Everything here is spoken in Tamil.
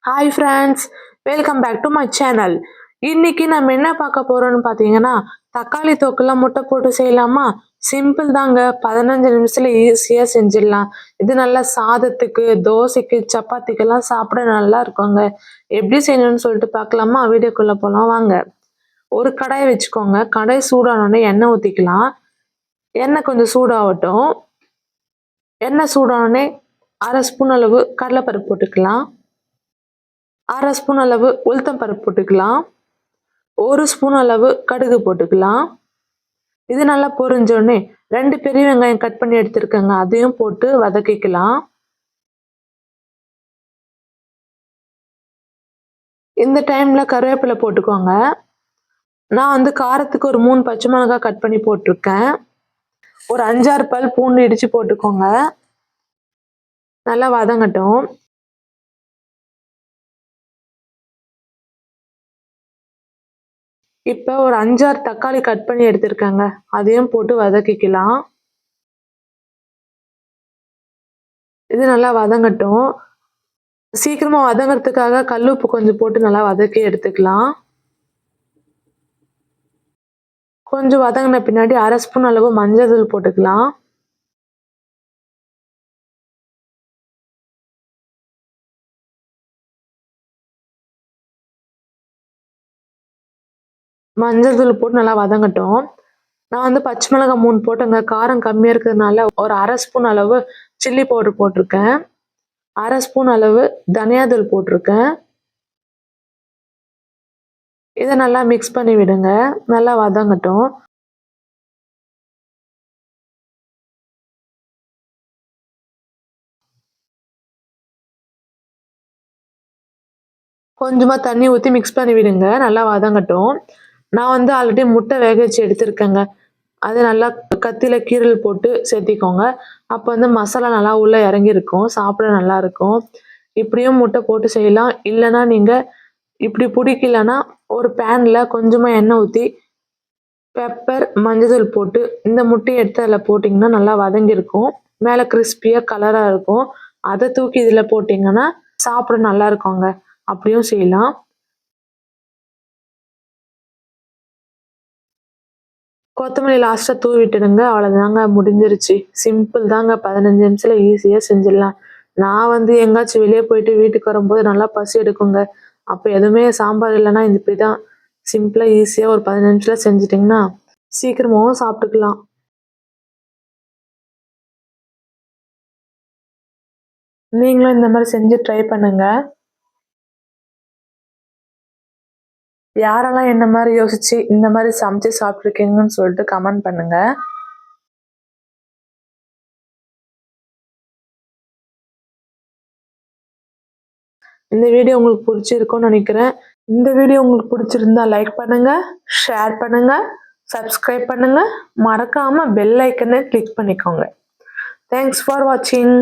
Hi friends, welcome back to my channel. இன்னைக்கு நம்ம என்ன பார்க்க போறோம்னு பார்த்தீங்கன்னா, தக்காளி தொக்குலாம் முட்டை போட்டு செய்யலாமா? சிம்பிள் தாங்க. 15 நிமிஷத்துல ஈஸியாக செஞ்சிடலாம். இது நல்லா சாதத்துக்கு, தோசைக்கு, சப்பாத்திக்கெல்லாம் சாப்பிட நல்லா இருக்குங்க. எப்படி செய்யணும்னு சொல்லிட்டு பார்க்கலாமா? வீடியோக்குள்ளே போகலாம் வாங்க. ஒரு கடாயை வச்சுக்கோங்க. கடாய் சூடானோடனே எண்ணெய் ஊற்றிக்கலாம். எண்ணெய் கொஞ்சம் சூடாகட்டும். எண்ணெய் சூடானோடனே 1/2 ஸ்பூன் அளவு கடலைப்பருப்பு போட்டுக்கலாம். 1/2 ஸ்பூன் அளவு உளுத்தம் பருப்பு போட்டுக்கலாம். 1 ஸ்பூன் அளவு கடுகு போட்டுக்கலாம். இது நல்லா பொரிஞ்சோடனே 2 பெரிய வெங்காயம் கட் பண்ணி எடுத்துருக்கேங்க, அதையும் போட்டு வதக்கிக்கலாம். இந்த டைம்ல கருவேப்பிலை போட்டுக்கோங்க. நான் வந்து காரத்துக்கு ஒரு 3 பச்சை மிளகாய் கட் பண்ணி போட்டிருக்கேன். ஒரு 5-6 பல் பூண்டு இடிச்சு போட்டுக்கோங்க. நல்லா வதங்கட்டும். இப்போ ஒரு 5-6 தக்காளி கட் பண்ணி எடுத்துருக்கேங்க, அதையும் போட்டு வதக்கிக்கலாம். இது நல்லா வதங்கட்டும். சீக்கிரமா வதங்கிறதுக்காக கல்லுப்பு கொஞ்சம் போட்டு நல்லா வதக்கி எடுத்துக்கலாம். கொஞ்சம் வதங்கின பின்னாடி 1/2 ஸ்பூன் அளவு மஞ்சள் தூள் போட்டுக்கலாம். மஞ்சள் தூள் போட்டு நல்லா வதங்கட்டும். நான் வந்து பச்சை மிளகாய் 3 போட்டேங்க. காரம் கம்மியாக இருக்கிறதுனால ஒரு 1/2 ஸ்பூன் அளவு சில்லி பவுடர் போட்டிருக்கேன். 1/2 ஸ்பூன் அளவு தனியாத்தூள் போட்டிருக்கேன். இதை நல்லா மிக்ஸ் பண்ணி விடுங்க. நல்லா வதங்கட்டும். கொஞ்சமாக தண்ணி ஊற்றி மிக்ஸ் பண்ணி விடுங்க. நல்லா வதங்கட்டும். நான் வந்து ஆல்ரெடி முட்டை வேக வச்சு எடுத்துருக்கேங்க. அது நல்லா கத்தியில் கீரல் போட்டு சேர்த்திக்கோங்க. அப்போ வந்து மசாலா நல்லா உள்ளே இறங்கியிருக்கும், சாப்பிட நல்லாயிருக்கும். இப்படியும் முட்டை போட்டு செய்யலாம். இல்லைன்னா நீங்கள் இப்படி பிடிக்கலன்னா ஒரு பேனில் கொஞ்சமாக எண்ணெய் ஊற்றி பெப்பர், மஞ்சள் போட்டு இந்த முட்டையை எடுத்து அதில் போட்டிங்கன்னா நல்லா வதங்கியிருக்கும். மேலே கிறிஸ்பியாக கலராக இருக்கும். அதை தூக்கி இதில் போட்டிங்கன்னா சாப்பிட நல்லா இருக்குங்க. அப்படியும் செய்யலாம். கொத்தமல்லி லாஸ்ட்டாக தூவி விட்டுடுங்க. அவ்வளோதாங்க, முடிஞ்சிருச்சு. சிம்பிள் தாங்க. 15 நிமிஷத்தில் ஈஸியாக செஞ்சிடலாம். நான் வந்து எங்கேயாச்சும் வெளியே போயிட்டு வீட்டுக்கு வரும்போது நல்லா பசி எடுக்குங்க. அப்போ எதுவுமே சாம்பார் இல்லைன்னா இப்படி தான் சிம்பிளாக ஈஸியாக ஒரு 15 நிமிஷத்தில் செஞ்சிட்டிங்கன்னா சீக்கிரமாகவும் சாப்பிட்டுக்கலாம். நீங்களும் இந்த மாதிரி செஞ்சு ட்ரை பண்ணுங்க. யாரெல்லாம் என்ன மாதிரி யோசிச்சு இந்த மாதிரி சமைச்சு சாப்பிட்ருக்கீங்கன்னு சொல்லிட்டு கமெண்ட் பண்ணுங்க. இந்த வீடியோ உங்களுக்கு பிடிச்சிருக்கும்னு நினைக்கிறேன். இந்த வீடியோ உங்களுக்கு பிடிச்சிருந்தா லைக் பண்ணுங்க, ஷேர் பண்ணுங்க, சப்ஸ்கிரைப் பண்ணுங்க, மறக்காம பெல் ஐக்கனை கிளிக் பண்ணிக்கோங்க. தேங்க்ஸ் ஃபார் வாட்சிங்.